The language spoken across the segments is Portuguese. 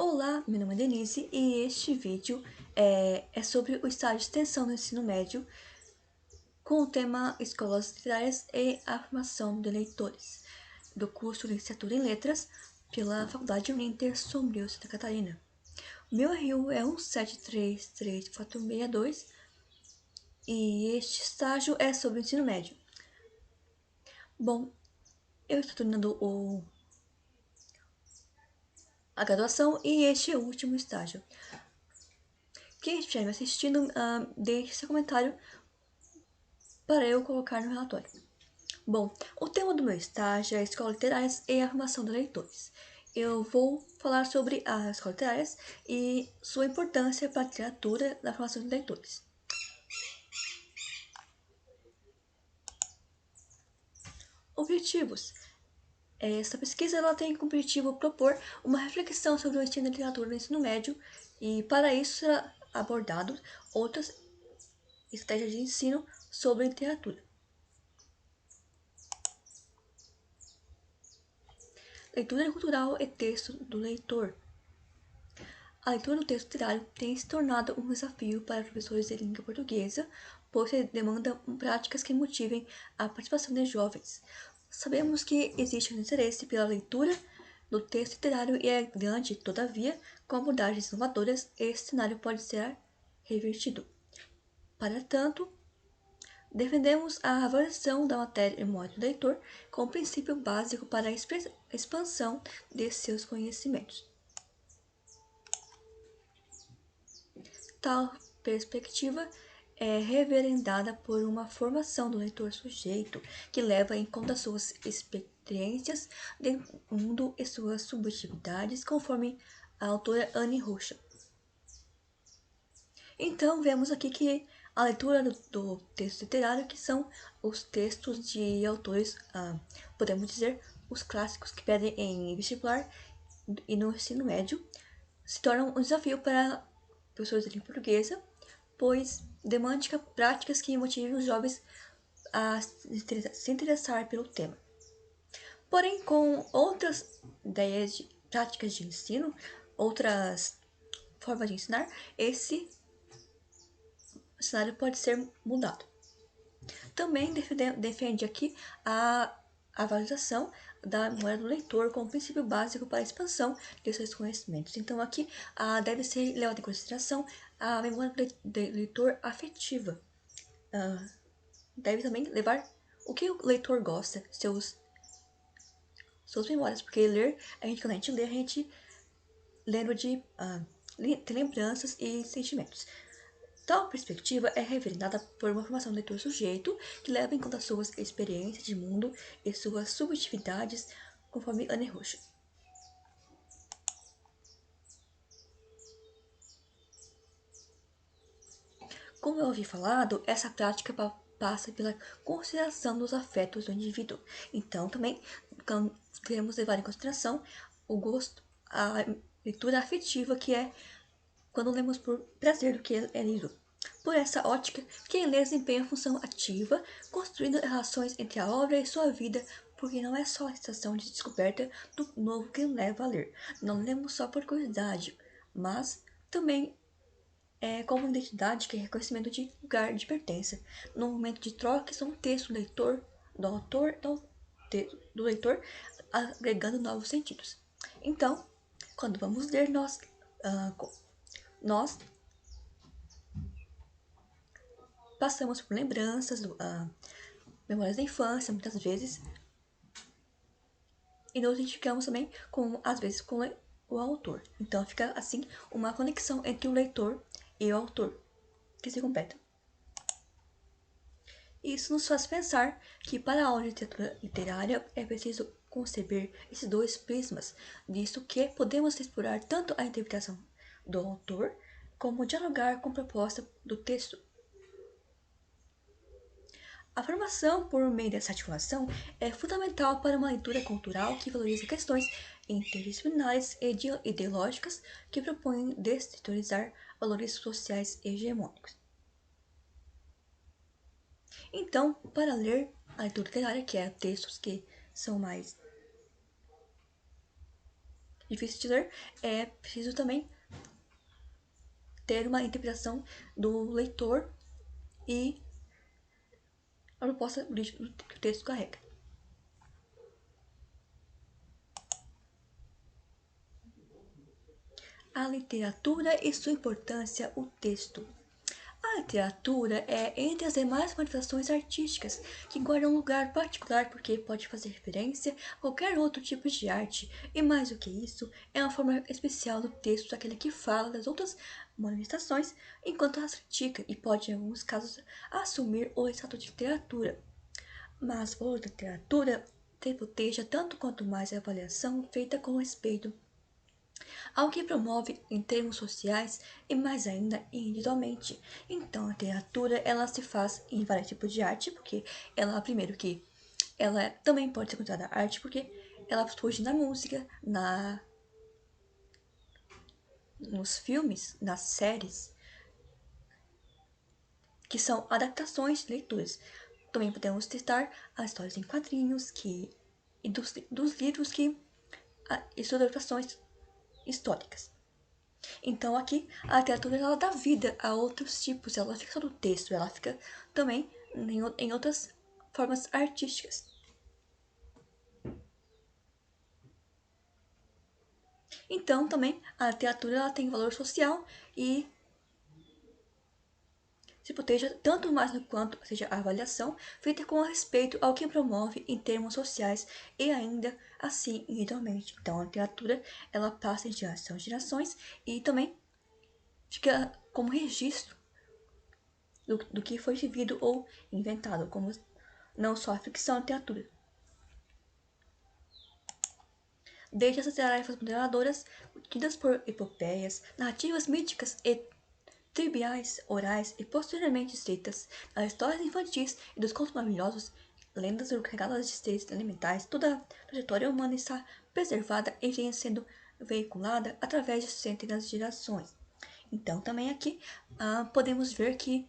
Olá, meu nome é Denise e este vídeo é sobre o estágio de extensão do ensino médio com o tema Escolas Literárias e a Formação de Leitores, do curso de Licenciatura em Letras pela Faculdade Uninter Sombrio, Santa Catarina. O meu RU é 1733462 e este estágio é sobre o ensino médio. Bom, eu estou terminando a graduação e este é o último estágio. Quem estiver me assistindo, deixe seu comentário para eu colocar no relatório. Bom, o tema do meu estágio é Escolas Literárias e a Formação de Leitores. Eu vou falar sobre as escolas literárias e sua importância para a literatura na formação de leitores. Objetivos. Esta pesquisa ela tem como objetivo propor uma reflexão sobre o ensino de literatura no ensino médio e, para isso, será abordado outras estratégias de ensino sobre literatura. Leitura cultural e texto do leitor. A leitura do texto literário tem se tornado um desafio para professores de língua portuguesa, pois demanda práticas que motivem a participação de jovens. Sabemos que existe um interesse pela leitura do texto literário e é grande, todavia, com abordagens inovadoras, esse cenário pode ser revertido. Para tanto, defendemos a avaliação da matéria memória do leitor como princípio básico para a expansão de seus conhecimentos. Tal perspectiva é reverendada por uma formação do leitor sujeito que leva em conta suas experiências de mundo e suas subjetividades, conforme a autora Anne Rocha. Então, vemos aqui que a leitura do texto literário, que são os textos de autores, podemos dizer, os clássicos que pedem em vestibular e no ensino médio, se tornam um desafio para professores de língua portuguesa, pois demanda práticas que motivem os jovens a se interessar pelo tema. Porém, com outras ideias de práticas de ensino, outras formas de ensinar, esse cenário pode ser mudado. Também defende aqui a valorização da memória do leitor como princípio básico para a expansão de seus conhecimentos. Então, aqui deve ser levada em consideração a memória do leitor afetiva. Deve também levar o que o leitor gosta, suas memórias, porque quando a gente lê, a gente lembra de lembranças e sentimentos. Tal perspectiva é reverendada por uma formação do leitor sujeito que leva em conta suas experiências de mundo e suas subjetividades, conforme Anne Rocha. Como eu havia falado, essa prática passa pela consideração dos afetos do indivíduo. Então, também devemos levar em consideração o gosto, a leitura afetiva, que é quando lemos por prazer do que é lido. Por essa ótica, quem lê desempenha função ativa, construindo relações entre a obra e sua vida, porque não é só a sensação de descoberta do novo que leva a ler. Não lemos só por curiosidade, mas também como identidade, que é reconhecimento de lugar de pertença. No momento de troca, são texto do leitor, do autor, do leitor, agregando novos sentidos. Então, quando vamos ler, nós passamos por lembranças, memórias da infância, muitas vezes, e nos identificamos também, às vezes, com o autor. Então, fica assim uma conexão entre o leitor e o autor, que se completa. Isso nos faz pensar que, para a aula de literatura literária, é preciso conceber esses dois prismas, visto que podemos explorar tanto a interpretação do autor, como dialogar com a proposta do texto. A formação por meio dessa articulação é fundamental para uma leitura cultural que valoriza questões interdisciplinares e ideológicas que propõem desterritorializar valores sociais hegemônicos. Então, para ler a leitura literária, que é textos que são mais difícil de ler, é preciso também ter uma interpretação do leitor e a proposta que o texto carrega. A literatura e sua importância, o texto. A literatura é, entre as demais manifestações artísticas, que guarda um lugar particular porque pode fazer referência a qualquer outro tipo de arte, e mais do que isso, é uma forma especial do texto daquele que fala das outras manifestações, enquanto as critica e pode, em alguns casos, assumir o status de literatura. Mas o valor da literatura se proteja tanto quanto mais a avaliação feita com respeito ao que promove em termos sociais e mais ainda individualmente. Então, a literatura ela se faz em vários tipos de arte, porque ela, primeiro que ela também pode ser considerada arte, porque ela surge na música, nos filmes, nas séries, que são adaptações de leituras. Também podemos citar as histórias em quadrinhos e dos livros que estudam adaptações históricas. Então aqui a literatura ela dá vida a outros tipos, ela fica só no texto, ela fica também em outras formas artísticas. Então também a literatura ela tem valor social e se proteja tanto mais no quanto seja a avaliação feita com respeito ao que promove em termos sociais e ainda assim individualmente. Então a literatura ela passa de geração em gerações e também fica como registro do que foi vivido ou inventado, como não só a ficção e a literatura. Desde essas tarefas moderadoras, tidas por epopeias, narrativas míticas e triviais, orais e posteriormente escritas, as histórias infantis e dos contos maravilhosos, lendas carregadas de seres elementais, toda a trajetória humana está preservada e vem sendo veiculada através de centenas de gerações. Então, também aqui podemos ver que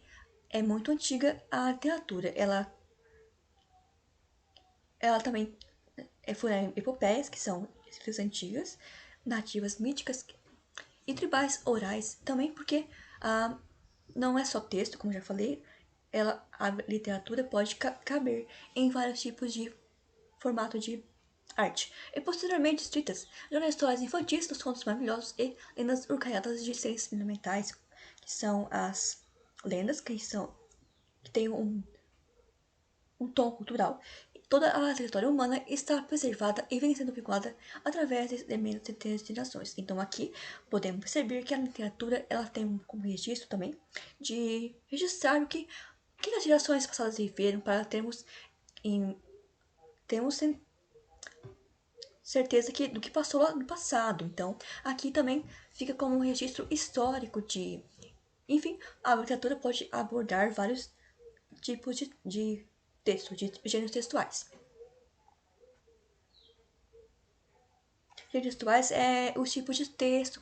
é muito antiga a literatura. Ela também foi em epopeias, que são escritas antigas, nativas míticas e tribais orais, também porque não é só texto, como já falei, a literatura pode caber em vários tipos de formato de arte, e posteriormente escritas já nas histórias infantis, dos contos maravilhosos e lendas urcaiadas de seres fundamentais, que são as lendas que têm um tom cultural. Toda a trajetória humana está preservada e vem sendo vinculada através de elementos de três gerações. Então aqui podemos perceber que a literatura ela tem como registro também de registrar o que as gerações passadas viveram para termos certeza do que passou lá no passado. Então aqui também fica como um registro histórico de... Enfim, a literatura pode abordar vários tipos de texto, de gêneros textuais. Gêneros textuais é o tipo de texto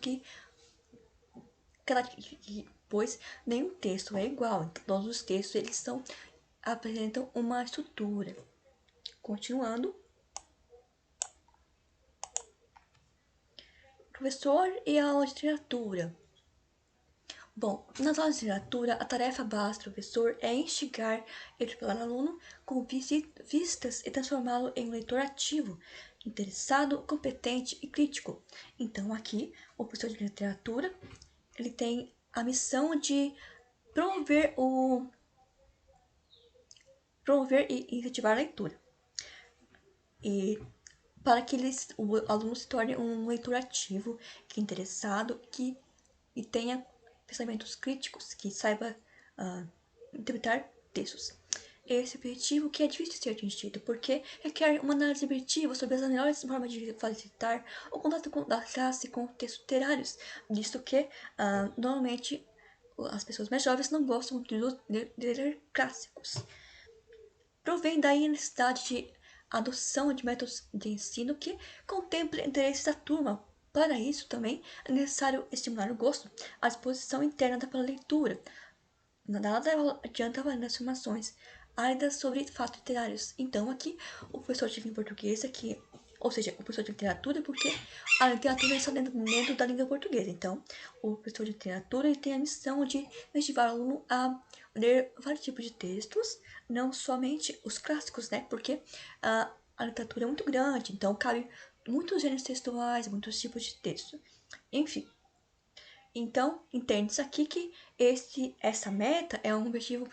pois nenhum texto é igual. Todos os textos apresentam uma estrutura. Continuando, professor e aula de literatura. Bom, nas aulas de literatura, a tarefa básica do professor é instigar e estimular o aluno com vistas e transformá-lo em um leitor ativo, interessado, competente e crítico. Então, aqui, o professor de literatura ele tem a missão de promover e incentivar a leitura. E para que o aluno se torne um leitor ativo, que é interessado, e tenha pensamentos críticos, que saiba interpretar textos. Esse objetivo que é difícil de ser atingido, porque requer uma análise objetiva sobre as melhores formas de facilitar o contato da classe com textos literários, visto que normalmente as pessoas mais jovens não gostam de ler clássicos. Provém daí a necessidade de adoção de métodos de ensino que contemplem interesses da turma. Para isso também é necessário estimular o gosto, a disposição interna para a leitura. Nada adianta valer as afirmações áridas sobre fatos literários. Então aqui o professor de língua portuguesa que ou seja, o professor de literatura, porque a literatura está dentro da língua portuguesa. Então, o professor de literatura ele tem a missão de incentivar o aluno a ler vários tipos de textos, não somente os clássicos, né? Porque a literatura é muito grande, então cabe muitos gêneros textuais, muitos tipos de texto. Enfim, então entende-se aqui que essa meta é um objetivo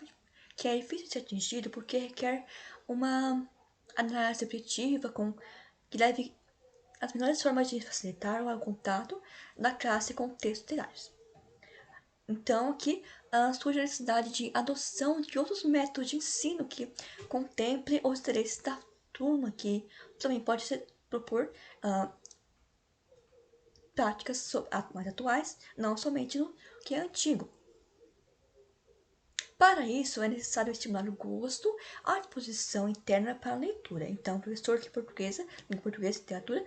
que é difícil de ser atingido porque requer uma análise objetiva que leve as melhores formas de facilitar o contato da classe com textos literários. Então, aqui surge a necessidade de adoção de outros métodos de ensino que contemple os interesses da turma, que também pode propor práticas mais atuais, não somente no que é antigo. Para isso, é necessário estimular o gosto, a disposição interna para a leitura. Então, o professor de português e literatura,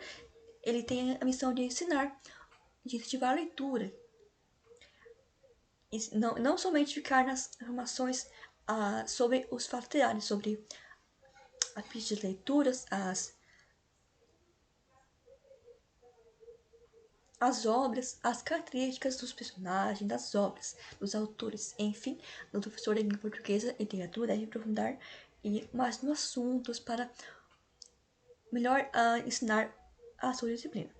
ele tem a missão de ensinar, de incentivar a leitura. E não somente ficar nas informações sobre os fatos literários, sobre as pistas de leituras, as obras, as características dos personagens, das obras, dos autores, enfim, o professor de língua portuguesa e literatura deve aprofundar mais nos assuntos para melhor ensinar a sua disciplina.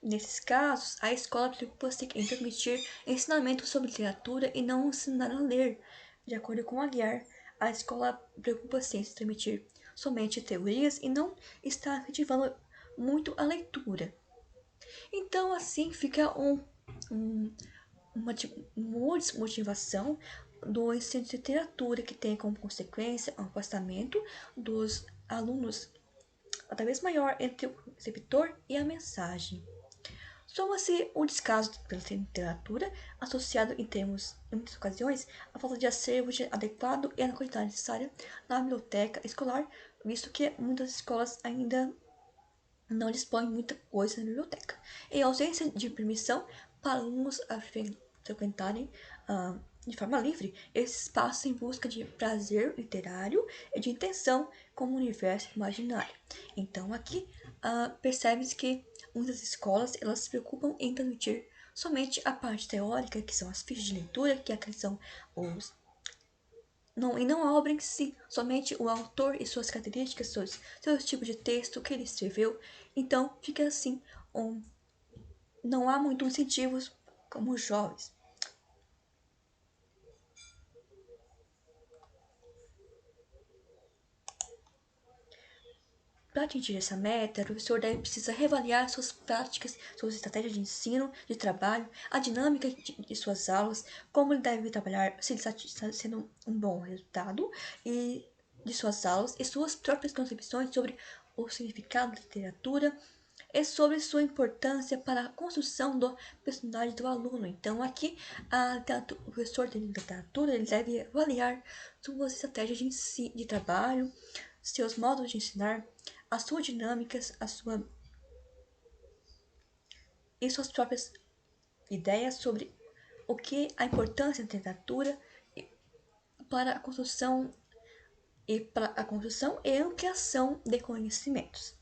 Nesses casos, a escola preocupa-se em transmitir ensinamentos sobre literatura e não ensinar a ler. De acordo com Aguiar, a escola preocupa-se em transmitir somente teorias e não está incentivando muito a leitura. Então, assim, fica uma desmotivação do ensino de literatura, que tem como consequência o afastamento dos alunos cada vez maior entre o receptor e a mensagem. Soma-se o descaso pela literatura, associado em muitas ocasiões, à falta de acervo adequado e à quantidade necessária na biblioteca escolar, visto que muitas escolas ainda não dispõem de muita coisa na biblioteca, e a ausência de permissão para alunos a frequentarem de forma livre esse espaço em busca de prazer literário e de intenção como universo imaginário. Então aqui percebe-se que muitas escolas elas se preocupam em transmitir somente a parte teórica, que são as fichas de leitura, que aqui são os e não a obra em si, somente o autor e suas características, seus tipos de texto que ele escreveu. Então fica assim, não há muito incentivos como os jovens. Para atingir essa meta, o professor precisa reavaliar suas práticas, suas estratégias de ensino, de trabalho, a dinâmica de suas aulas, como ele deve trabalhar, se ele está sendo um bom resultado e de suas aulas e suas próprias concepções sobre o significado da literatura e sobre sua importância para a construção da personalidade do aluno. Então, aqui, o professor de literatura ele deve avaliar suas estratégias de trabalho, seus modos de ensinar, as suas dinâmicas, e suas próprias ideias sobre o que a importância da literatura para a construção e ampliação de conhecimentos.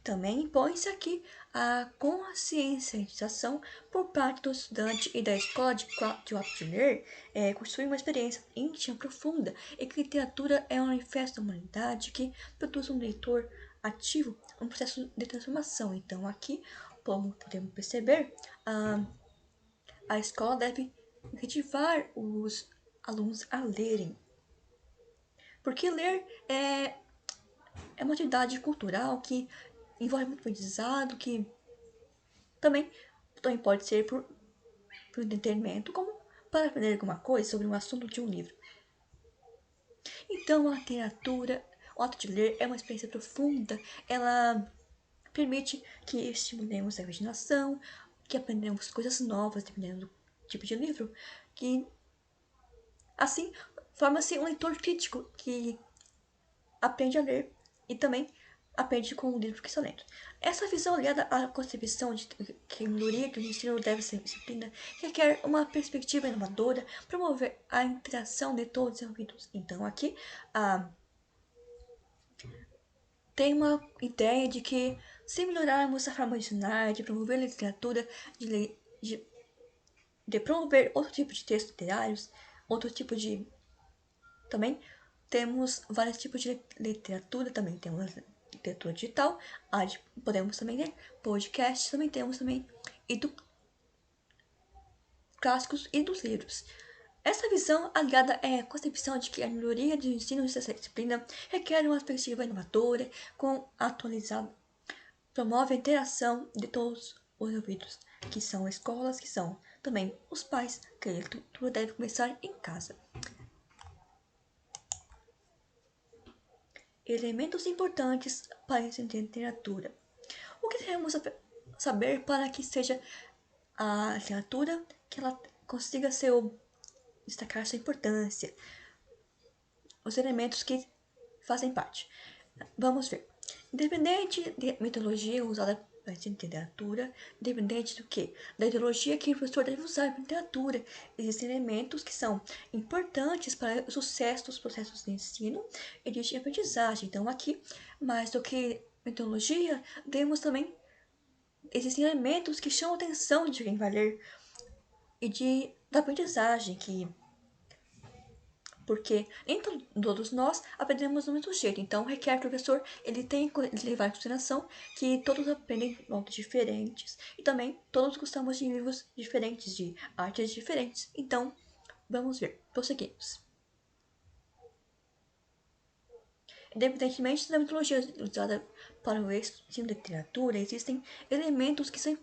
Também impõe-se aqui a conscientização por parte do estudante e da escola de ato de ler, construir uma experiência íntima profunda e que literatura é um manifesto da humanidade que produz um leitor ativo, um processo de transformação. Então aqui, como podemos perceber, a escola deve incentivar os alunos a lerem, porque ler é uma atividade cultural que envolve muito aprendizado, que também pode ser por entretenimento, como para aprender alguma coisa sobre um assunto de um livro. Então, a literatura, o ato de ler é uma experiência profunda, ela permite que estimulemos a imaginação, que aprendemos coisas novas, dependendo do tipo de livro, que assim forma-se um leitor crítico que aprende a ler e também aprende com o livro que está lendo. Essa visão aliada à concepção de que a melhoria do ensino deve ser disciplina requer uma perspectiva inovadora, promover a interação de todos os envolvidos. Então, aqui tem uma ideia de que se melhorarmos a forma de ensinar, de promover a literatura, de promover outro tipo de textos literários, outro tipo de... Também temos vários tipos de literatura, também temos literatura digital, podemos também ler podcast, também temos também e do clássicos e dos livros. Essa visão aliada é a concepção de que a melhoria do ensino dessa disciplina requer uma perspectiva inovadora, com atualizada, promove a interação de todos os envolvidos, que são escolas, que são também os pais, que a leitura deve começar em casa. Elementos importantes para entender literatura. O que devemos saber para que seja a literatura, que ela consiga destacar sua importância, os elementos que fazem parte. Vamos ver. Independente de metodologia usada para literatura, independente do que? Da ideologia que o professor deve usar para literatura, existem elementos que são importantes para o sucesso dos processos de ensino e de aprendizagem. Então, aqui, mais do que metodologia, existem elementos que chamam a atenção de quem vai ler e da aprendizagem, porque nem todos nós aprendemos do mesmo jeito. Então, requer que o professor ele tenha que levar em consideração que todos aprendem de modos diferentes e também todos gostamos de livros diferentes, de artes diferentes. Então, vamos ver. Prosseguimos. Independentemente da metodologia usada para o ensino de literatura, existem elementos que são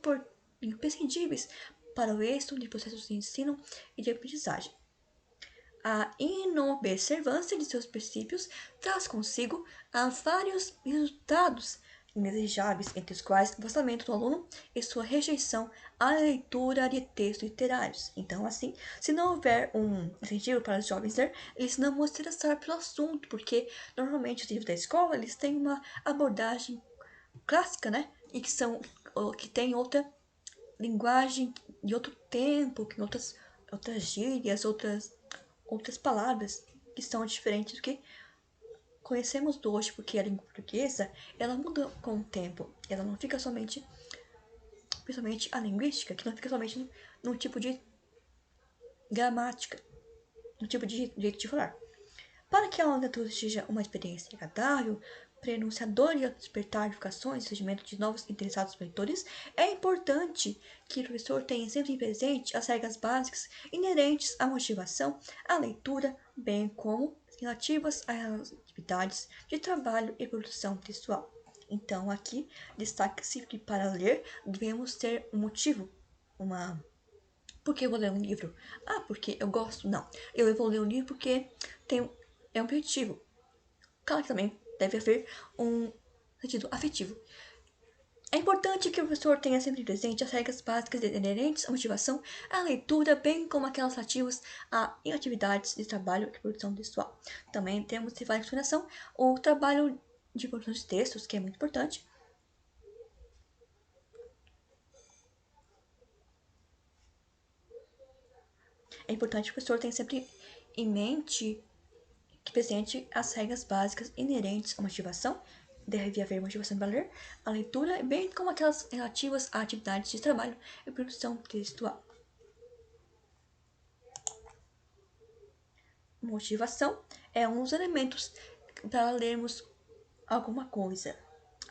imprescindíveis para o êxito de processos de ensino e de aprendizagem. A inobservância de seus princípios traz consigo vários resultados indesejáveis, entre os quais o afastamento do aluno e sua rejeição à leitura de textos literários. Então, assim, se não houver um incentivo para os jovens ler, eles não vão se interessar pelo assunto, porque normalmente os livros da escola eles têm uma abordagem clássica, né? E que tem outra linguagem de outro tempo, que outras gírias, outras palavras que são diferentes do que conhecemos do hoje, porque a língua portuguesa ela muda com o tempo, ela não fica somente, principalmente a linguística, que não fica somente num tipo de gramática, no tipo de jeito de falar. Para que a leitura seja uma experiência agradável, prenunciadora e despertar vocações e surgimento de novos interessados leitores, é importante que o professor tenha sempre presente as regras básicas inerentes à motivação, à leitura, bem como relativas às atividades de trabalho e produção textual. Então, aqui destaca-se que para ler devemos ter um motivo, por que eu vou ler um livro? Ah, porque eu gosto? Não. Eu vou ler um livro porque é um objetivo. Claro que também deve haver um sentido afetivo. É importante que o professor tenha sempre presente as regras básicas inerentes à motivação, à leitura, bem como aquelas relativas a atividades de trabalho e produção textual. Também temos de levar em consideração o trabalho de produção de textos, que é muito importante. É importante que o professor tenha sempre em mente que presente as regras básicas inerentes à motivação, deve haver motivação para ler, a leitura, bem como aquelas relativas a atividades de trabalho e produção textual. Motivação é um dos elementos para lermos alguma coisa,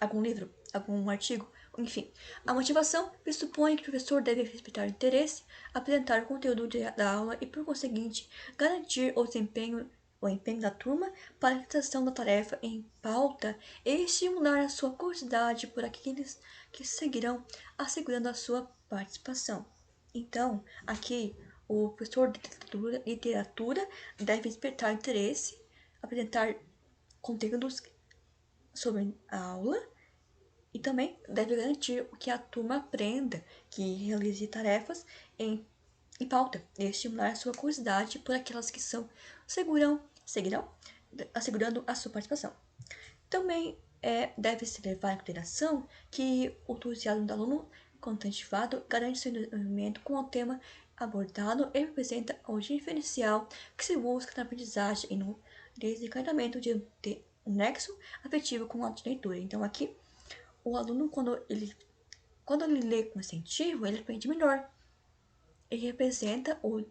algum livro, algum artigo, enfim. A motivação pressupõe que o professor deve respeitar o interesse, apresentar o conteúdo da aula e, por conseguinte, garantir o empenho da turma para a realização da tarefa em pauta e estimular a sua curiosidade por aqueles que seguirão, assegurando a sua participação. Então, aqui, o professor de literatura deve despertar interesse, apresentar conteúdos sobre a aula e também deve garantir que a turma aprenda, que realize tarefas em pauta e estimular a sua curiosidade por aquelas que seguirão, assegurando a sua participação. Também deve se levar em consideração que o entusiasmo do aluno contemplado garante seu desenvolvimento com o tema abordado e representa o diferencial que se busca na aprendizagem e no desencadeamento de um nexo afetivo com o ato de leitura. Então, aqui, o aluno, quando ele lê com incentivo, ele aprende melhor. Ele representa o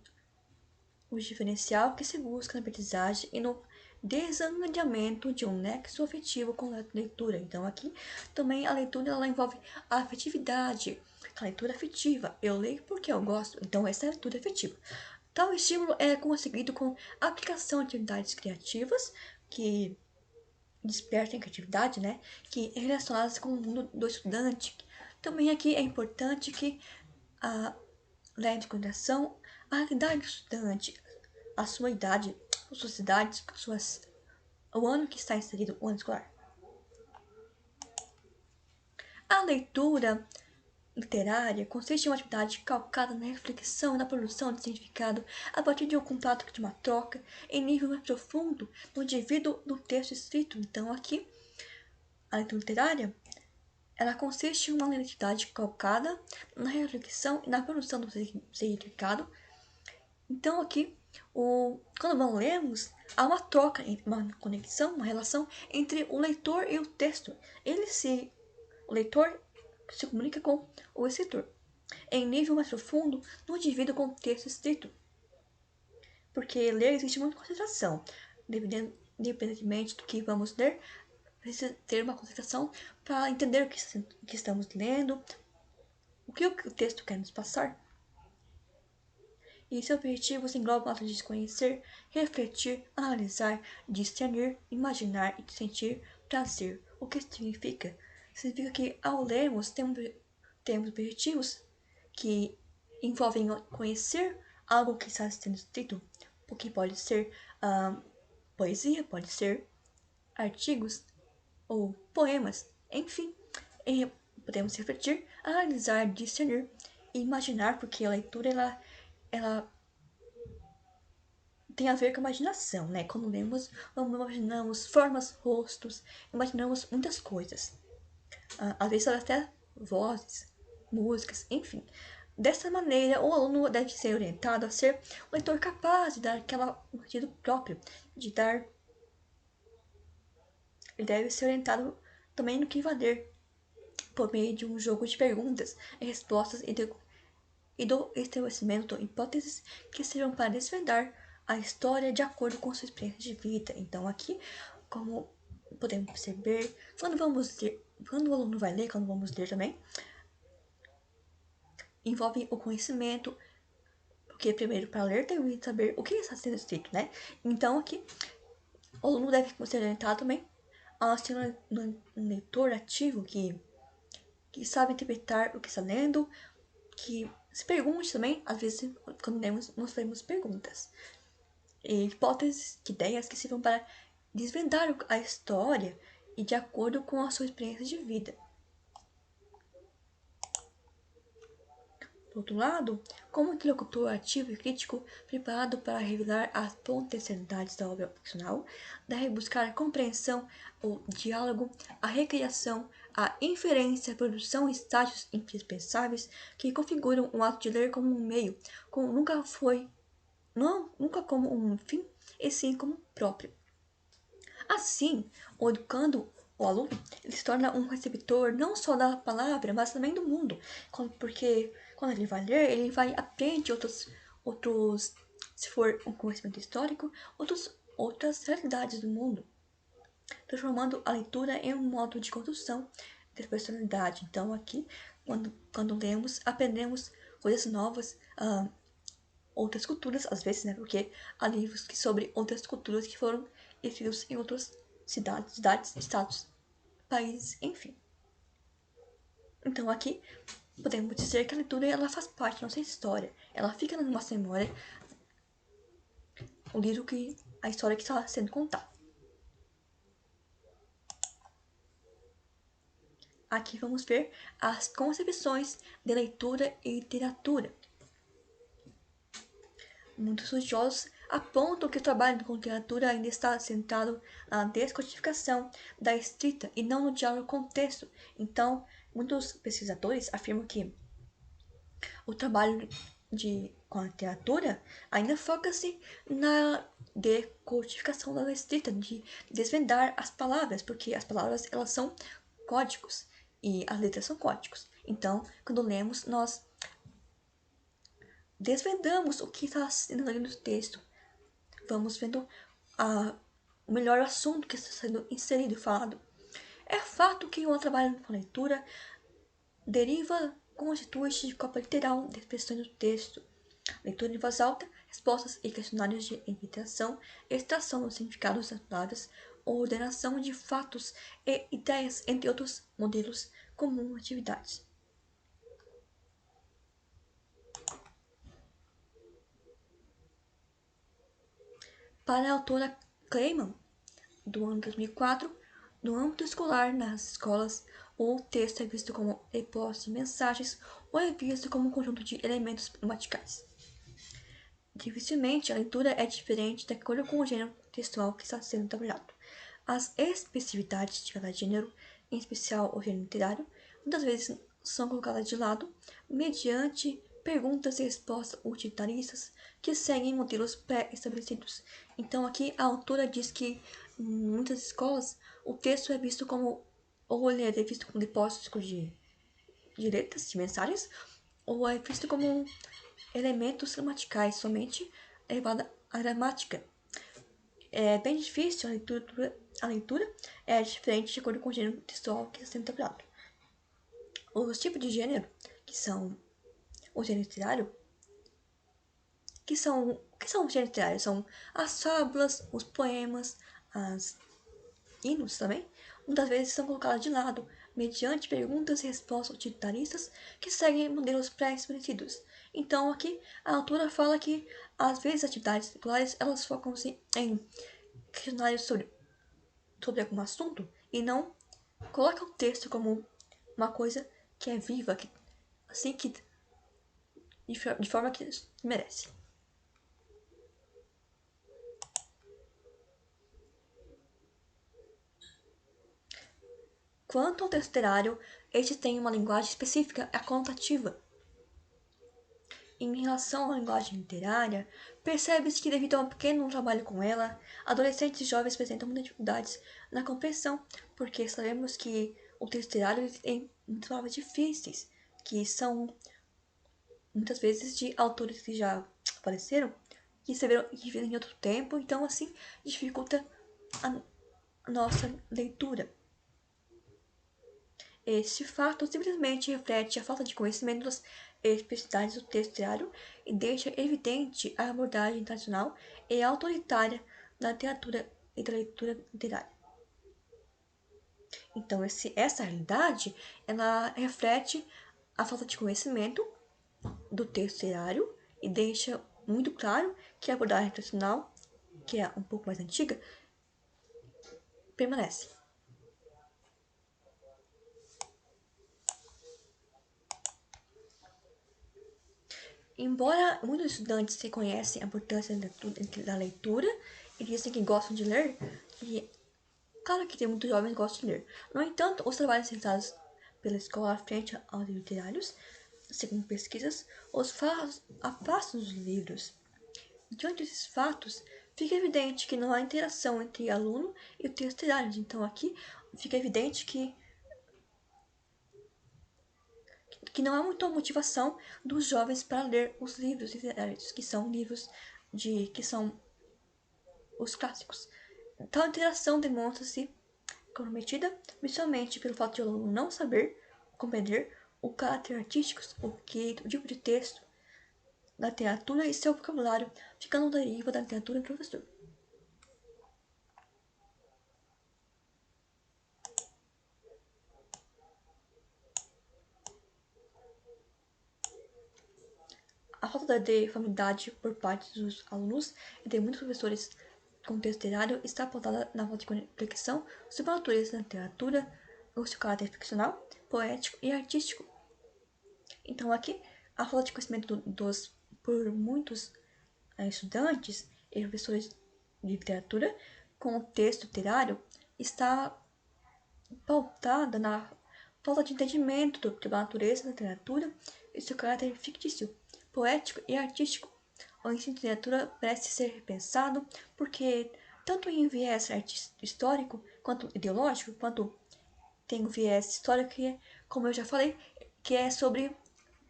diferencial que se busca na aprendizagem e no desencadeamento de um nexo afetivo com a leitura. Então, aqui também a leitura ela envolve a afetividade, a leitura afetiva. Eu leio porque eu gosto, então essa é a leitura afetiva. Tal estímulo é conseguido com a aplicação de atividades criativas que despertem criatividade, né? Que é relacionadas com o mundo do estudante. Também aqui é importante que leve em consideração a idade do estudante, a sua idade, suas cidades, o ano que está inserido, o ano escolar. A leitura literária consiste em uma atividade calcada na reflexão e na produção de significado a partir de um contato de uma troca em nível mais profundo no indivíduo do texto escrito. Então, aqui, a leitura literária ela consiste em uma atividade calcada na reflexão e na produção do significado. Então, aqui, quando nós lemos, há uma troca, uma conexão, uma relação entre o leitor e o texto. O leitor se comunica com o escritor, em nível mais profundo, no indivíduo com o texto escrito. Porque ler existe muita concentração. Independentemente do que vamos ler, precisa ter uma concentração para entender o que estamos lendo, o que o texto quer nos passar. E seus objetivos englobam atos de conhecer, refletir, analisar, discernir, imaginar e sentir prazer. O que significa? Significa que ao lermos temos objetivos que envolvem conhecer algo que está sendo escrito, o que pode ser poesia, pode ser artigos ou poemas, enfim. Podemos refletir, analisar, discernir e imaginar, porque a leitura ela tem a ver com a imaginação, né? Quando lemos, imaginamos formas, rostos, imaginamos muitas coisas. Às vezes até vozes, músicas, enfim. Dessa maneira, o aluno deve ser orientado a ser um leitor capaz de dar um sentido próprio, de dar. Ele deve ser orientado também no que vai ler, por meio de um jogo de perguntas e respostas e do estabelecimento de hipóteses que servam para desvendar a história de acordo com sua experiência de vida. Então, aqui, como podemos perceber, quando o aluno vai ler, quando vamos ler também, envolve o conhecimento, porque primeiro para ler temos que saber o que está sendo escrito, né? Então, aqui, o aluno deve ser orientado também a ser um leitor ativo que sabe interpretar o que está lendo, que se pergunte também, às vezes, quando lemos, nós fazemos perguntas. Hipóteses, ideias que sirvam para desvendar a história e de acordo com a sua experiência de vida. Por outro lado, como interlocutor ativo e crítico, preparado para revelar as potencialidades da obra ficcional, deve buscar a compreensão, o diálogo, a recriação, a inferência, a produção e estágios indispensáveis que configuram o ato de ler como um meio, como nunca como um fim, e sim como próprio. Assim, o educando o aluno, ele se torna um receptor não só da palavra, mas também do mundo, porque quando ele vai ler, ele vai aprender outros, se for um conhecimento histórico, outras realidades do mundo, transformando a leitura em um modo de construção de personalidade. Então, aqui, quando lemos, aprendemos coisas novas, outras culturas, às vezes, né? Porque há livros sobre outras culturas que foram escritos em outras cidades, estados, países, enfim. Então, aqui, podemos dizer que a leitura ela faz parte da nossa história. Ela fica na nossa memória, a história que está sendo contada. Aqui vamos ver as concepções de leitura e literatura. Muitos estudiosos apontam que o trabalho com literatura ainda está centrado na descodificação da escrita e não no diálogo com o texto. Então, muitos pesquisadores afirmam que o trabalho com a literatura ainda foca-se na decodificação da escrita, de desvendar as palavras, porque as palavras elas são códigos e as letras são códigos. Então, quando lemos, nós desvendamos o que está sendo ali no texto. Vamos vendo o melhor assunto que está sendo inserido e falado. É fato que o trabalho com leitura constitui-se de cópia literal de expressões do texto. Leitura em voz alta, respostas e questionários de imitação, extração dos significados das palavras, ordenação de fatos e ideias, entre outros modelos comuns atividades. Para a autora Kleiman, do ano 2004, no âmbito escolar, nas escolas, o texto é visto como depósito de mensagens ou é visto como um conjunto de elementos gramaticais. Dificilmente a leitura é diferente de acordo com o gênero textual que está sendo trabalhado. As especificidades de cada gênero, em especial o gênero literário, muitas vezes são colocadas de lado mediante perguntas e respostas utilitaristas que seguem modelos pré-estabelecidos. Então aqui a autora diz que em muitas escolas o texto é visto como, ou ele é visto como depósito de letras, de mensagens, ou é visto como elementos gramaticais somente elevada à gramática. É bem difícil a leitura é diferente de acordo com o gênero textual que está sendo trabalhado. Os tipos de gênero, que são o gênero literário, o que são os gêneros literários? São as fábulas, os poemas, as hinos também, muitas vezes são colocadas de lado, mediante perguntas e respostas utilitaristas que seguem modelos pré-estabelecidos. Então, aqui, a autora fala que, às vezes, as atividades escolares, elas focam-se em questionários sobre algum assunto e não colocam o texto como uma coisa que é viva, de forma que merece. Quanto ao texto literário, este tem uma linguagem específica, a contativa. Em relação à linguagem literária, percebe-se que, devido a um pequeno trabalho com ela, adolescentes e jovens apresentam muitas dificuldades na compreensão, porque sabemos que o texto literário tem muitas palavras difíceis, que são muitas vezes de autores que já apareceram, que vivem em outro tempo, então assim dificulta a nossa leitura. Este fato simplesmente reflete a falta de conhecimento das especificidades do texto literário e deixa evidente a abordagem tradicional e autoritária da literatura e da leitura literária. Então, essa realidade, ela reflete a falta de conhecimento do texto literário e deixa muito claro que a abordagem tradicional, que é um pouco mais antiga, permanece. Embora muitos estudantes reconhecem a importância da leitura e dizem que gostam de ler, e claro que tem muitos jovens que gostam de ler. No entanto, os trabalhos realizados pela escola frente aos livros literários, segundo pesquisas, os afastam dos livros. Diante desses fatos, fica evidente que não há interação entre aluno e o texto literário. Então aqui fica evidente que não há muita motivação dos jovens para ler os livros literários, que são livros que são os clássicos. Tal interação demonstra-se comprometida principalmente pelo fato de o aluno não saber compreender o caráter artístico, o tipo de texto da literatura e seu vocabulário, ficando à deriva da literatura do professor. A falta de familiaridade por parte dos alunos e de muitos professores com texto literário está apontada na falta de conexão sobre a natureza da literatura, o seu caráter ficcional, poético e artístico. Então aqui, a falta de conhecimento por muitos estudantes e professores de literatura com o texto literário está pautada na falta de entendimento da natureza da literatura e seu caráter fictício, poético e artístico. O ensino de literatura parece ser repensado porque, tanto em viés histórico quanto ideológico, quanto tem o viés histórico, que é, como eu já falei, que é sobre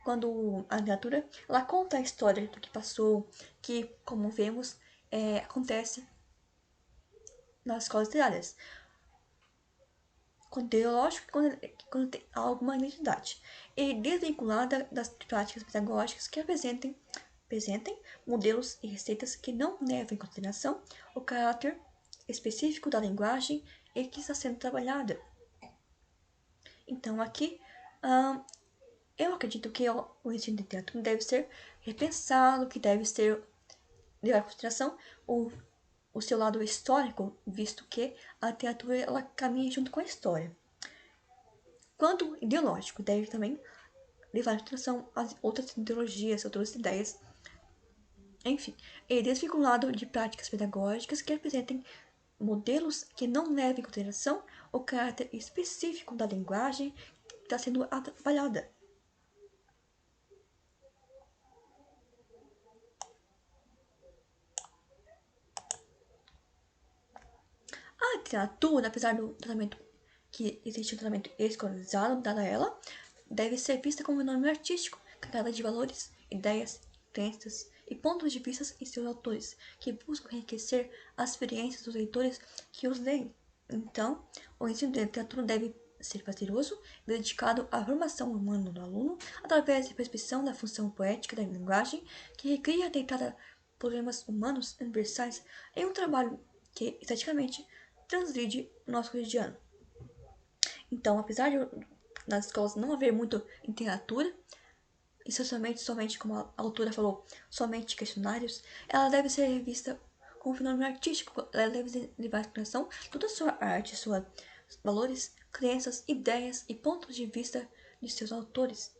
quando a literatura ela conta a história do que passou, que, como vemos, acontece nas escolas literárias. Quando ideológico, quando tem alguma identidade, e desvinculada das práticas pedagógicas que apresentem modelos e receitas que não levam em consideração o caráter específico da linguagem e que está sendo trabalhada. Então, aqui, eu acredito que o ensino de literatura deve ser repensado, que deve ser levar em consideração o seu lado histórico, visto que a literatura ela caminha junto com a história. Quanto ideológico, deve também levar em consideração as outras ideologias, outras ideias, enfim, e desvinculado de práticas pedagógicas que apresentem modelos que não levem em consideração o caráter específico da linguagem que está sendo trabalhada. A literatura, apesar do tratamento que existe um tratamento escolarizado dado a ela, deve ser vista como um fenômeno artístico, carregada de valores, ideias, crenças e pontos de vista em seus autores, que buscam enriquecer as experiências dos leitores que os leem. Então, o ensino de literatura deve ser prazeroso, dedicado à formação humana do aluno, através da percepção da função poética da linguagem, que recria tentada problemas humanos universais em um trabalho que, esteticamente, transgride o nosso cotidiano. Então, apesar de nas escolas não haver muito literatura, essencialmente somente, como a autora falou, somente questionários, ela deve ser revista como um fenômeno artístico, ela deve levar em consideração toda a sua arte, seus valores, crenças, ideias e pontos de vista de seus autores.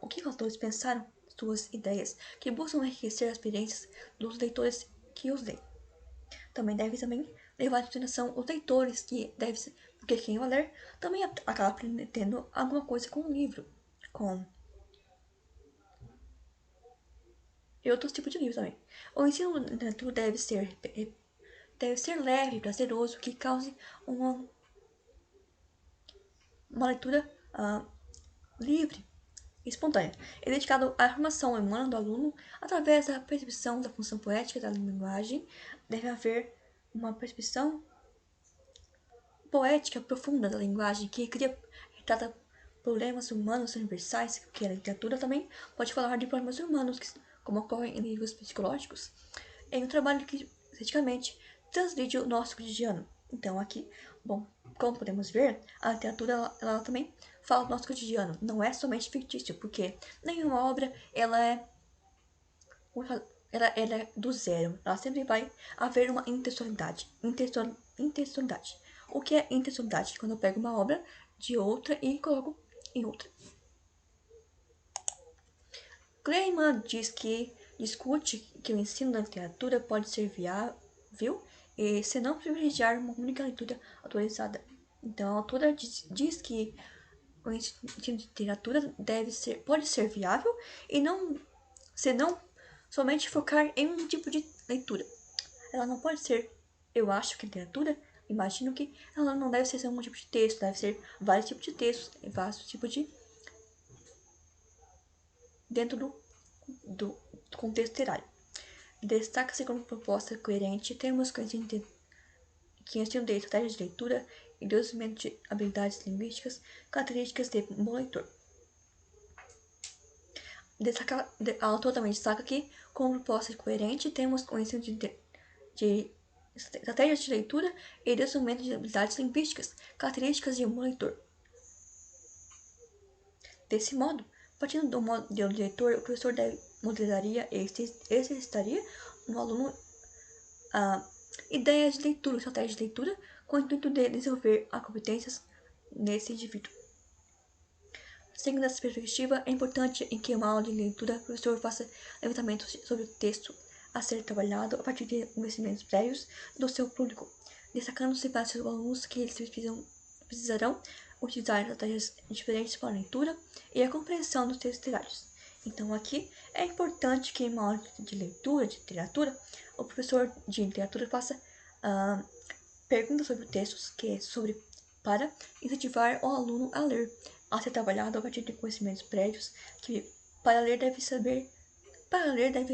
O que os autores pensaram, suas ideias, que buscam enriquecer as experiências dos leitores que os leem. Também deve levar em consideração os leitores, que deve ser, porque quem vai ler também acaba aprendendo alguma coisa com o livro, com e outros tipos de livros também. O ensino de literatura deve ser leve, prazeroso, que cause uma leitura livre, espontânea. É dedicado à formação humana do aluno através da percepção da função poética da linguagem. Deve haver uma percepção poética profunda da linguagem que retrata problemas humanos universais, que a literatura também pode falar de problemas humanos, como ocorrem em livros psicológicos, em um trabalho que, esteticamente, transgride o nosso cotidiano. Então, aqui, bom, como podemos ver, a literatura ela também fala do nosso cotidiano, não é somente fictício, porque nenhuma obra ela é do zero, ela sempre vai haver uma intencionalidade. O que é intencionalidade? Quando eu pego uma obra de outra e coloco em outra. Kleiman discute que o ensino da literatura pode ser viável e se não privilegiar uma única leitura autorizada. Então, a autora diz que o ensino de literatura pode ser viável e se não somente focar em um tipo de leitura. Ela não pode ser, eu acho que literatura, imagino que ela não deve ser um tipo de texto, deve ser vários tipos de textos, vários tipos de dentro do contexto literário. Destaca-se como proposta coerente termos que ensino de estratégias de leitura e desenvolvimento de habilidades linguísticas, características de um bom leitor. A autora também destaca que, como proposta coerente, temos o ensino de estratégias de leitura e desenvolvimento de habilidades linguísticas, características de um bom leitor. Desse modo, partindo do modelo de leitor, o professor modelaria e exercitaria no aluno ideias de leitura, estratégias de leitura, com o intuito de desenvolver as competências nesse indivíduo. Seguindo essa perspectiva, é importante em que uma aula de leitura o professor faça levantamentos sobre o texto, a ser trabalhado a partir de conhecimentos prévios do seu público, destacando-se para seus alunos que eles precisarão utilizar estratégias diferentes para a leitura e a compreensão dos textos literários. Então, aqui é importante que em uma aula de leitura, de literatura, o professor de literatura faça perguntas sobre textos, para incentivar o aluno a ler, a ser trabalhado a partir de conhecimentos prévios, que para ler deve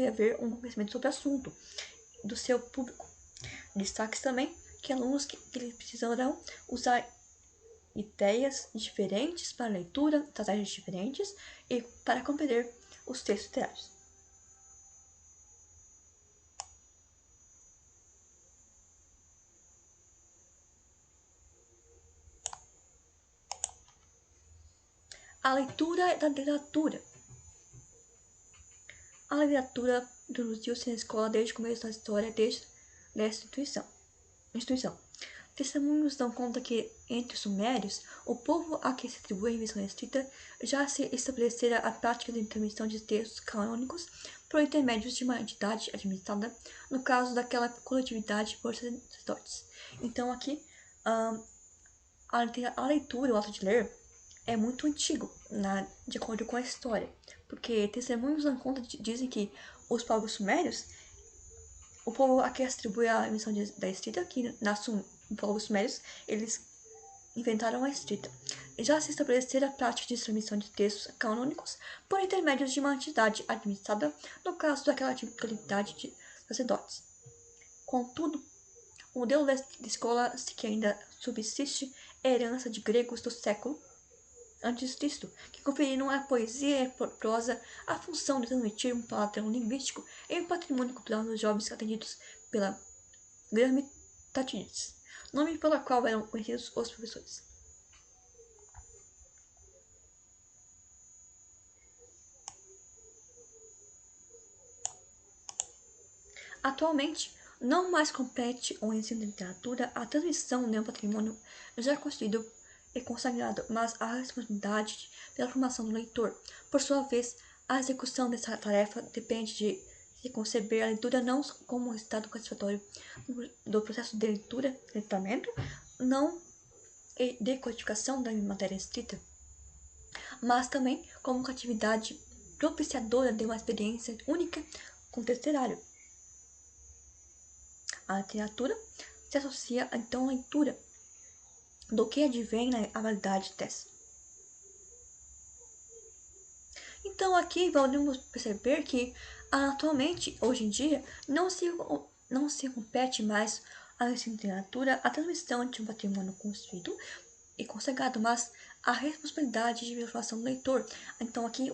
haver um conhecimento sobre o assunto do seu público. Destaque também que alunos que precisarão usar ideias diferentes para a leitura, estratégias diferentes e para compreender os textos literários. A leitura da literatura. A literatura introduziu-se na escola desde o começo da história dessa instituição. Testemunhos dão conta que, entre os sumérios, o povo a que se atribui a invenção escrita, já se estabelecera a prática de transmissão de textos canônicos por intermédios de uma entidade administrada, no caso daquela coletividade por sacerdotes. Então, aqui, a leitura, o ato de ler, é muito antigo, de acordo com a história, porque testemunhos dão conta dizem que os povos sumérios, o povo a que se atribui a invenção da escrita, que nasce povos sumérios, eles inventaram a escrita. Já se estabelecera a prática de transmissão de textos canônicos por intermédio de uma entidade administrada, no caso daquela coletividade de sacerdotes. Contudo, o modelo da escola que ainda subsiste é a herança de gregos do século a.C., que conferiram à poesia e à prosa a função de transmitir um padrão linguístico e um patrimônio cultural dos jovens atendidos pela Grammaticides, nome pela qual eram conhecidos os professores. Atualmente, não mais compete ao ensino de literatura a transmissão de um patrimônio já construído e consagrado, mas a responsabilidade pela formação do leitor. Por sua vez, a execução dessa tarefa depende de se conceber a leitura não como um resultado satisfatório do processo de leitura, letramento, não e de codificação da matéria escrita, mas também como uma atividade propiciadora de uma experiência única com o texto literário. A literatura se associa então à leitura, do que advém a validade dessa. Então aqui podemos perceber que atualmente, hoje em dia, não se compete mais a ensino de literatura a transmissão de um patrimônio construído e consagrado, mas a responsabilidade de informação do leitor. Então aqui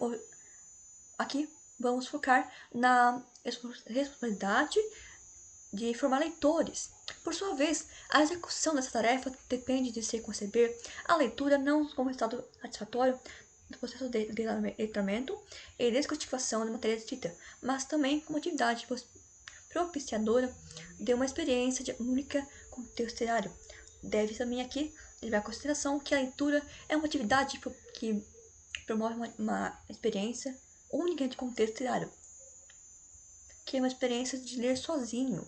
vamos focar na responsabilidade de formar leitores. Por sua vez, a execução dessa tarefa depende de se conceber a leitura não como resultado satisfatório do processo de letramento e descodificação da matéria escrita, mas também como atividade propiciadora de uma experiência única com o texto literário. Deve também aqui levar em consideração que a leitura é uma atividade que promove uma experiência única de contexto literário, que é uma experiência de ler sozinho.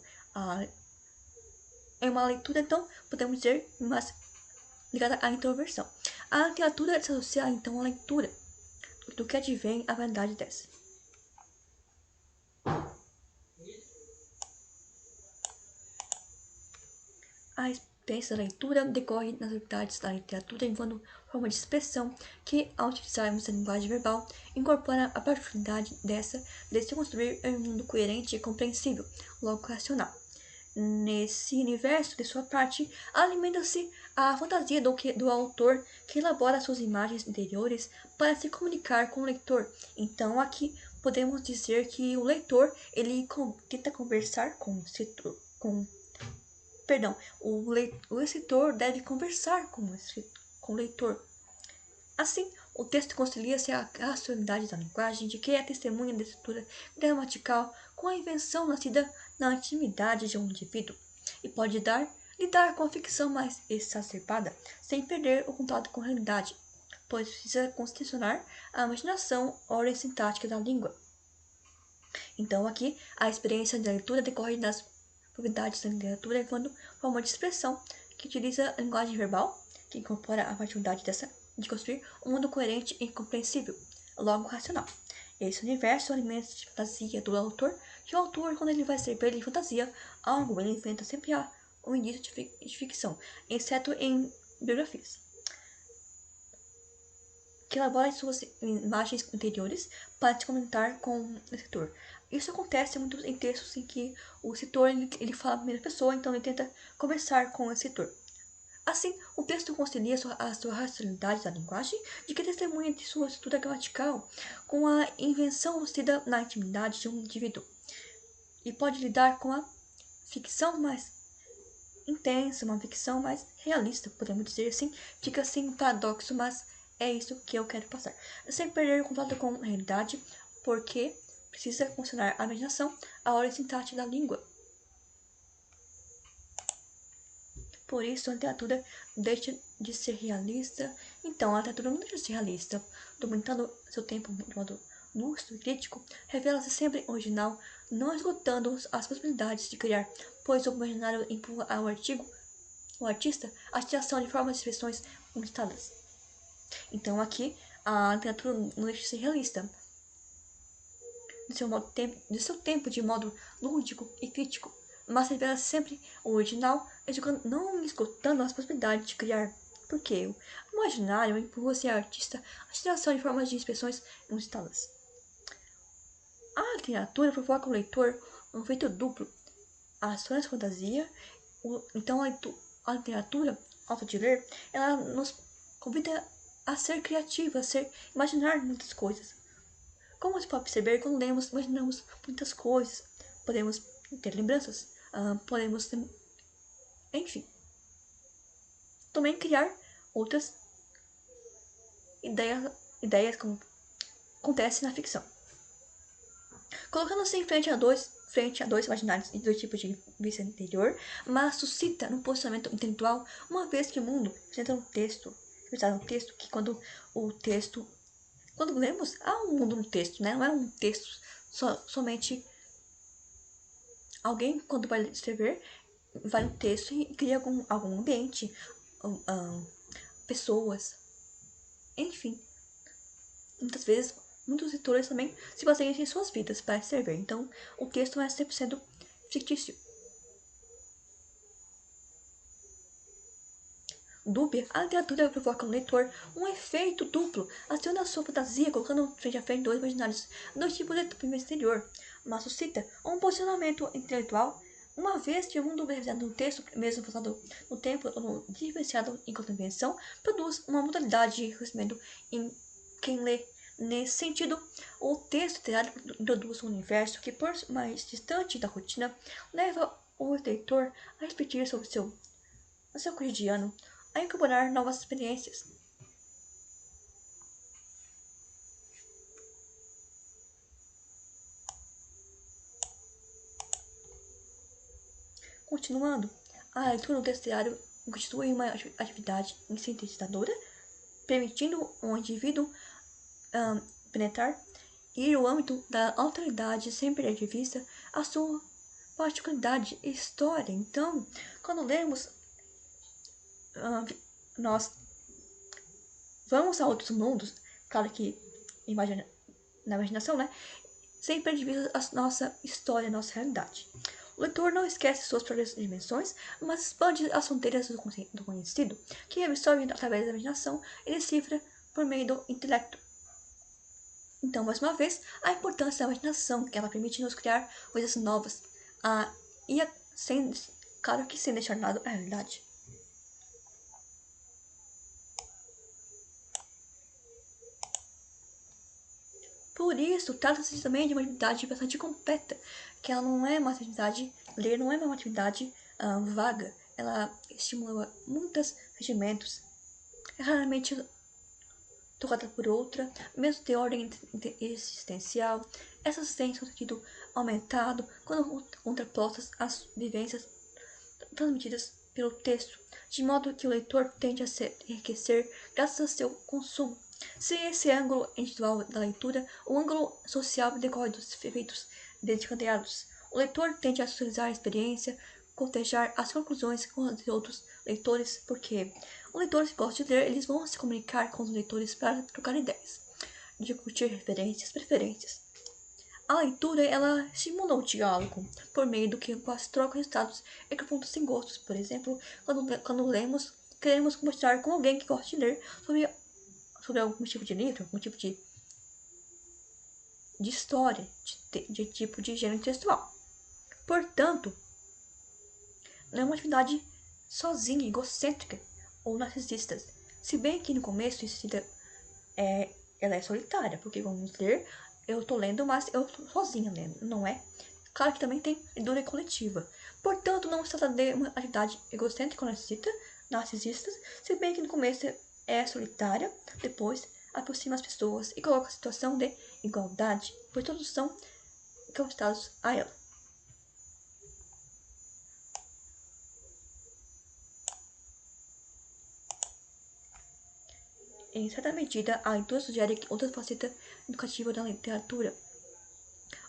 É uma leitura, então, podemos dizer, mas ligada à introversão. A literatura se associa, então, à leitura, do que advém a validade dessa. A experiência da leitura decorre nas atividades da literatura enquanto forma de expressão que, ao utilizarmos a linguagem verbal, incorpora a particularidade dessa de se construir em um mundo coerente e compreensível, logo racional. Nesse universo, de sua parte, alimenta-se a fantasia do autor, que elabora suas imagens interiores para se comunicar com o leitor. Então, aqui podemos dizer que o leitor ele tenta conversar com o escritor, o escritor deve conversar com o leitor. Assim, o texto concilia-se à racionalidade da linguagem, de que é testemunha da estrutura gramatical com a invenção nascida na intimidade de um indivíduo, e pode lidar com a ficção mais exacerbada, sem perder o contato com a realidade, pois precisa condicionar a imaginação, ordem sintática da língua. Então, aqui, a experiência da leitura decorre das propriedades da literatura enquanto forma de expressão, que utiliza a linguagem verbal, que incorpora a facilidade de construir um mundo coerente e compreensível, logo racional. Esse universo alimenta de fantasia do autor, que o autor, quando ele vai escrever de fantasia, algo ele inventa sempre há um indício de ficção, exceto em biografias, que elabora suas imagens interiores para se comentar com o escritor. Isso acontece muito em textos em que o escritor ele fala a primeira pessoa, então ele tenta conversar com o escritor. Assim, o texto concilia a sua racionalidade da linguagem, de que testemunha de sua estrutura gramatical, com a invenção lucida na intimidade de um indivíduo, e pode lidar com a ficção mais intensa, uma ficção mais realista, podemos dizer assim. Fica assim um paradoxo, mas é isso que eu quero passar. Sem perder o contato com a realidade, porque precisa funcionar a imaginação, a ordem sintática da língua. Por isso, a literatura deixa de ser realista. Então, a literatura não deixa de ser realista. Documentando seu tempo de modo lúcido e crítico, revela-se sempre original, não esgotando as possibilidades de criar, pois o imaginário empurra o artista, a criação de formas de expressões limitadas. Então, aqui, a literatura não deixa de ser realista, de seu tempo de modo lúdico e crítico, mas revela sempre o original, não esgotando as possibilidades de criar. Porque o imaginário empurra-se a artista a geração de formas de expressões inusitadas. A literatura provoca o leitor um efeito duplo. A sua fantasia, então a literatura, ao de ler, ela nos convida a ser criativa, imaginar muitas coisas. Como se pode perceber, quando lemos, imaginamos muitas coisas. Podemos ter lembranças, podemos, enfim, também criar outras ideias como acontece na ficção. Colocando-se em frente a dois imaginários e dois tipos de vista interior, mas suscita um posicionamento intelectual, uma vez que o mundo representa um texto que quando lemos, há um mundo no texto, né? Não é um texto somente alguém, quando vai escrever, vai no texto e cria algum ambiente, pessoas, enfim. Muitas vezes, muitos leitores também se baseiam em suas vidas para escrever. Então, o texto não é 100% fictício. Dúbia, a literatura provoca no leitor um efeito duplo, aciona a sua fantasia, colocando frente a frente dois imaginários, dois tipos de primeiro exterior, mas suscita um posicionamento intelectual, uma vez que o mundo representado no texto, mesmo passado no tempo ou diferenciado em convenção, produz uma modalidade de conhecimento em quem lê. Nesse sentido, o texto literário introduz um universo que, por mais distante da rotina, leva o leitor a refletir sobre o seu cotidiano, a incorporar novas experiências. Continuando, a leitura do texto diário constitui uma atividade sintetizadora, permitindo ao indivíduo penetrar e ir ao âmbito da alteridade sem perder de vista a sua particularidade e história. Então, quando lemos, nós vamos a outros mundos, claro que na imaginação, né? Sem perder de vista a nossa história, a nossa realidade. O leitor não esquece suas próprias dimensões, mas expande as fronteiras do conhecido, que absorve através da imaginação e decifra por meio do intelecto. Então, mais uma vez, a importância da imaginação, que ela permite nos criar coisas novas, claro que sem deixar de lado a realidade. Por isso, trata-se também de uma atividade bastante completa, que ela não é uma atividade, ler não é uma atividade vaga, ela estimula muitos sentimentos, é raramente tocada por outra, mesmo de ordem existencial. Essas têm seu sentido aumentado quando contrapostas às vivências transmitidas pelo texto, de modo que o leitor tende a se enriquecer graças ao seu consumo. Se esse ângulo individual da leitura, o ângulo social decorre dos efeitos desencadeados. O leitor tende a socializar a experiência, cotejar as conclusões com os outros leitores, porque os leitores que gostam de ler, eles vão se comunicar com os leitores para trocar ideias, discutir referências, preferências. A leitura, ela estimula o diálogo, por meio do que as trocas de resultados e confrontos sem gostos. Por exemplo, quando lemos, queremos conversar com alguém que gosta de ler sobre algum tipo de livro, algum tipo de história, de tipo de gênero textual. Portanto, não é uma atividade sozinha, egocêntrica ou narcisista. Se bem que no começo ela é solitária, porque vamos ler, eu tô lendo, mas eu tô sozinha lendo, não é? Claro que também tem leitura coletiva. Portanto, não se trata de uma atividade egocêntrica ou narcisista, se bem que no começo é solitária, depois aproxima as pessoas e coloca a situação de igualdade, pois todos são conectados a ela. Em certa medida, a leitura sugere outra faceta educativa da literatura.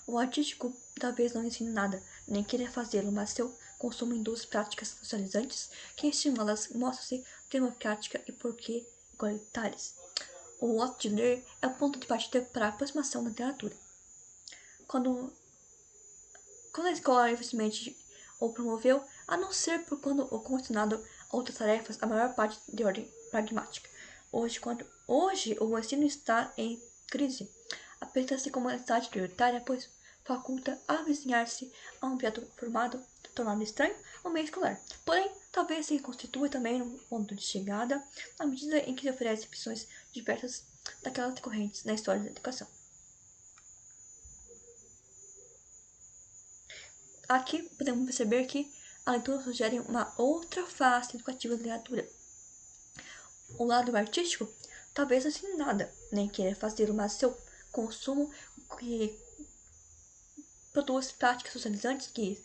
O artístico talvez não ensine nada, nem queira fazê-lo, mas seu consumo induz práticas socializantes que estimula-las, mostram-se democrática e porque igualitárias. O ato de ler é o ponto de partida para a aproximação da literatura. Quando a escola infelizmente o promoveu, a não ser por quando o condicionado a outras tarefas, a maior parte de ordem pragmática. Hoje o ensino está em crise. Apresenta-se como uma necessidade prioritária, pois faculta avizinhar-se a um objeto formado, tornando estranho o meio escolar. Porém, talvez se constitua também um ponto de chegada, na medida em que se oferece opções diversas daquelas decorrentes na história da educação. Aqui podemos perceber que a leitura sugere uma outra face educativa da literatura. O lado artístico talvez não ensine nada, nem queira fazê-lo, mas seu consumo que produz práticas socializantes que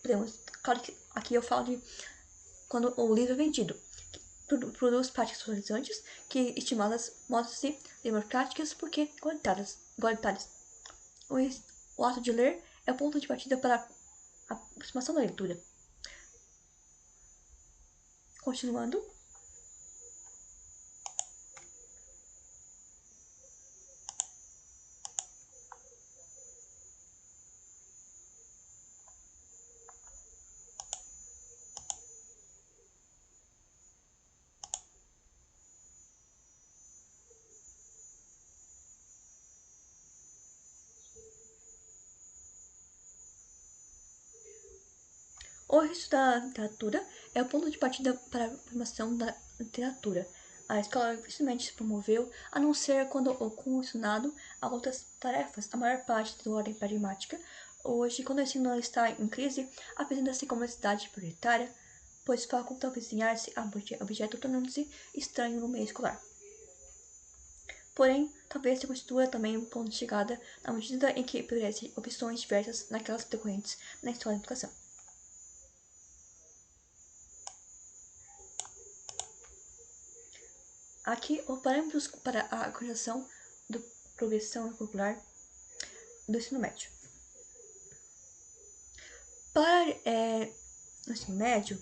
podemos, claro que aqui eu falo de quando o livro é vendido, produz práticas socializantes que estimuladas mostram-se democráticas porque igualitárias. O ato de ler é o ponto de partida para a aproximação da leitura. Continuando, o registro da literatura é o ponto de partida para a formação da literatura. A escola dificilmente se promoveu, a não ser quando o condicionado a outras tarefas, a maior parte da ordem pragmática. Hoje, quando o ensino está em crise, apresenta-se como necessidade prioritária, pois faculta vizinhar-se a objeto tornando-se estranho no meio escolar. Porém, talvez se constitua também um ponto de chegada na medida em que oferece opções diversas naquelas decorrentes na história da educação. Aqui, os parâmetros para a organização da progressão curricular do ensino médio. Para o ensino médio,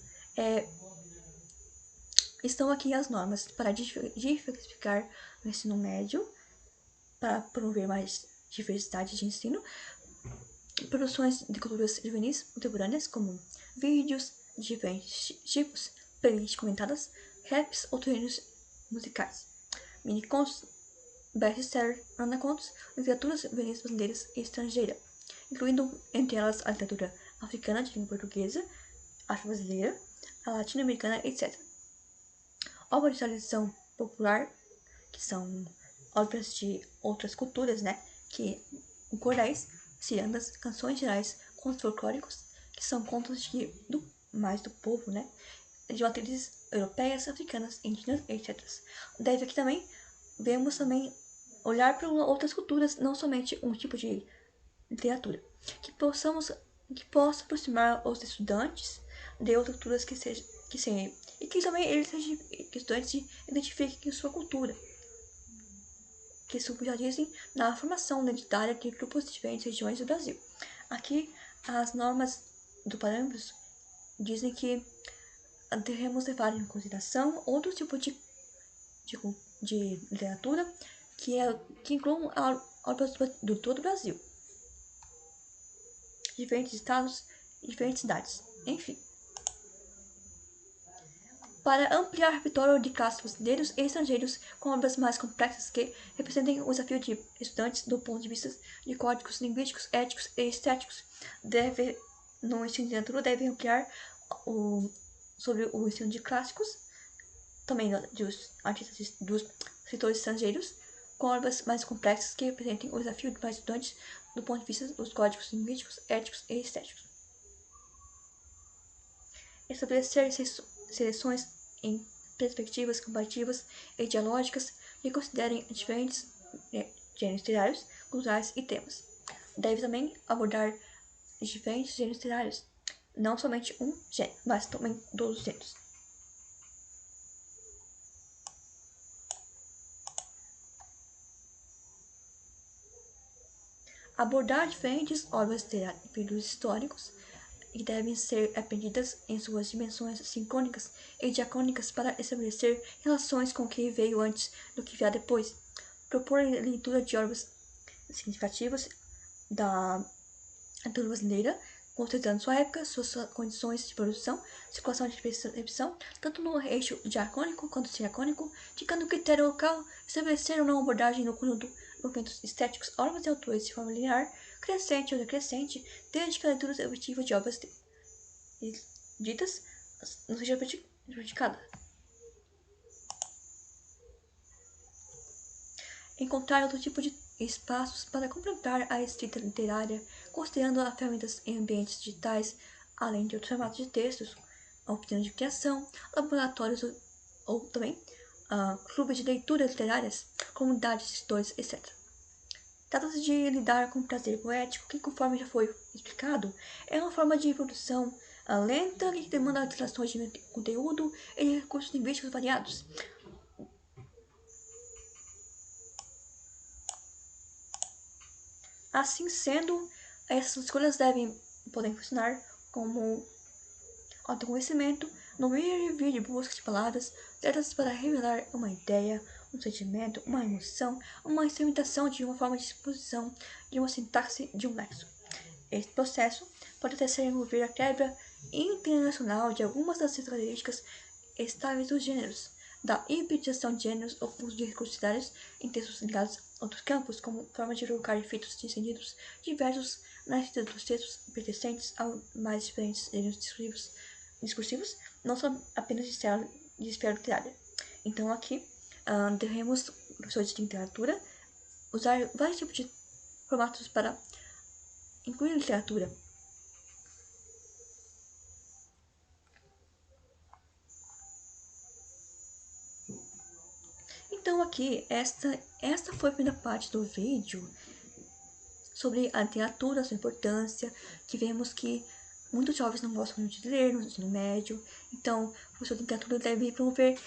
estão aqui as normas para diversificar o ensino médio, para promover mais diversidade de ensino, produções de culturas juvenis contemporâneas, como vídeos de diferentes tipos, playlists comentadas, raps ou treinos musicais, mini-contos, best-seller, anacontos, literaturas juvenis brasileiras e estrangeira, incluindo entre elas a literatura africana de língua portuguesa, afro-brasileira, a latino-americana, etc. Obras de tradição popular, que são obras de outras culturas, né? Que cordéis, cirandas, canções gerais, contos folclóricos, que são contos mais do povo, né? De matrizes europeias, africanas, indígenas, etc. Deve aqui também vemos também olhar para outras culturas, não somente um tipo de literatura, que possa aproximar os estudantes de outras culturas e que também eles estudantes identifiquem sua cultura. que subjazem na formação identitária de grupos de diferentes regiões do Brasil. Aqui, as normas do parâmetros dizem que devemos levar em consideração outro tipo de literatura que incluam obras do todo o Brasil, diferentes estados e diferentes cidades, enfim. Para ampliar o repertório de clássicos brasileiros e estrangeiros com obras mais complexas que representem o desafio de estudantes do ponto de vista de códigos linguísticos, éticos e estéticos, no ensino de literatura deve ampliar sobre o ensino de clássicos, também dos artistas dos escritores estrangeiros, com obras mais complexas que representem o desafio para estudantes do ponto de vista dos códigos linguísticos, éticos e estéticos. Estabelecer seleções em perspectivas comparativas e dialógicas que considerem diferentes gêneros literários, culturais e temas. Deve também abordar diferentes gêneros literários, não somente um gênero, mas também todos os gêneros. Abordar diferentes obras literárias em períodos históricos e devem ser aprendidas em suas dimensões sincrônicas e diacrônicas para estabelecer relações com o que veio antes do que virá depois. Propor a leitura de obras significativas da literatura brasileira, considerando sua época, suas condições de produção, circulação de recepção, tanto no eixo diacrônico quanto diacrônico, indicando o critério local, estabelecer ou não abordagem no conjunto movimentos estéticos, obras e autores de forma linear, crescente ou decrescente, desde que a leitura objetiva de obras ditas não seja prejudicada. Encontrar outro tipo de espaços para complementar a escrita literária, considerando as ferramentas em ambientes digitais, além de outros formatos de textos, oficinas de criação, laboratórios ou também clubes de leituras literárias, comunidades de escritores, etc. Trata-se de lidar com o prazer poético, que, conforme já foi explicado, é uma forma de produção lenta que demanda alterações de conteúdo e recursos linguísticos variados. Assim sendo, essas escolhas podem funcionar como autoconhecimento no ir e vir de busca de palavras certas para revelar uma ideia, um sentimento, uma emoção, uma experimentação de uma forma de exposição, de uma sintaxe, de um lexo. Este processo pode até ser envolver a quebra internacional de algumas das características estáveis dos gêneros, da hibridização de gêneros ou uso de recursos literários em textos ligados a outros campos, como forma de provocar efeitos de sentidos diversos na escrita dos textos pertencentes a mais diferentes gêneros discursivos, não são apenas de esfera literária. Então aqui devemos, professores de literatura, usar vários tipos de formatos para incluir literatura. Então aqui, esta foi a primeira parte do vídeo sobre a literatura, sua importância, que vemos que muitos jovens não gostam muito de ler no ensino médio, então o professor de literatura deve promover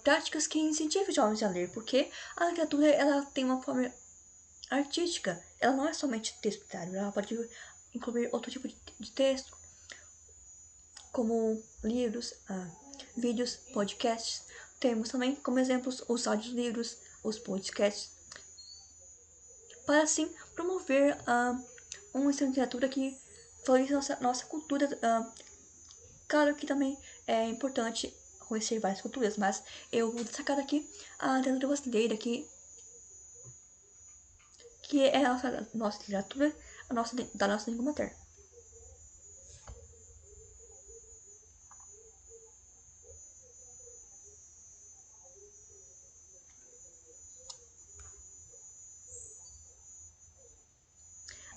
práticas que incentivem os jovens a ler, porque a literatura ela tem uma forma artística, ela não é somente texto literário, ela pode incluir outro tipo de texto, como livros, vídeos, podcasts. Temos também como exemplos os audiolivros, os podcasts, para assim promover uma literatura que valoriza nossa cultura. Claro que também é importante conhecer várias culturas, mas eu vou destacar aqui a literatura brasileira, que é a nossa literatura, da nossa língua materna.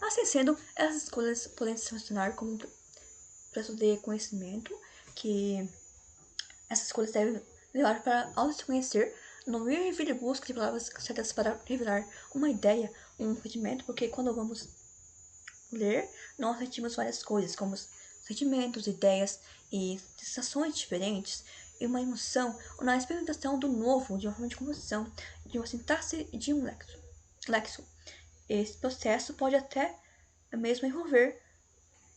Assim sendo, essas escolhas podem se funcionar como processo de conhecimento, que essas escolhas devem levar para autoconhecer, no ir e vir em busca de palavras certas para revelar uma ideia, um sentimento, porque quando vamos ler, nós sentimos várias coisas, como sentimentos, ideias e sensações diferentes. em uma emoção ou na experimentação do novo, de uma forma de composição, de uma sintaxe e de um lexo. Esse processo pode até mesmo envolver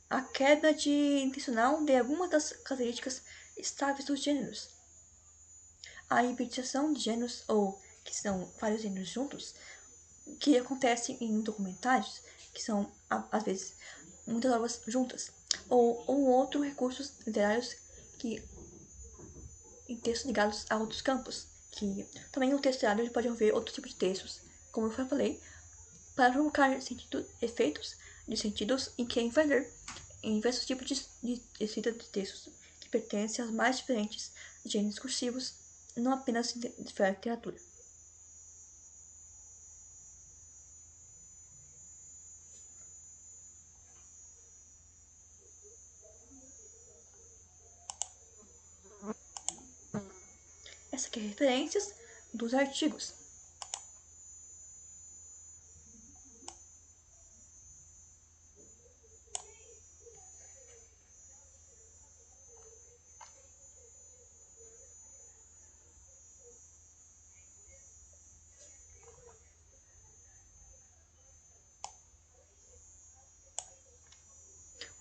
a quebra intencional de algumas das características estáveis dos gêneros. A hibridização de gêneros, ou que são vários gêneros juntos, que acontece em documentários, que são, às vezes, muitas obras juntas, ou outros recursos literários que em textos ligados a outros campos, que também o texto literário pode envolver outro tipo de textos, como eu já falei, para provocar efeitos de sentidos em que envolver em diversos tipos de escrita de textos que pertencem aos mais diferentes gêneros discursivos, não apenas de literatura. Essas aqui referências dos artigos.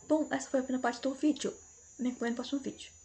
Bom, essa foi a primeira parte do vídeo. Me acompanhe no próximo vídeo.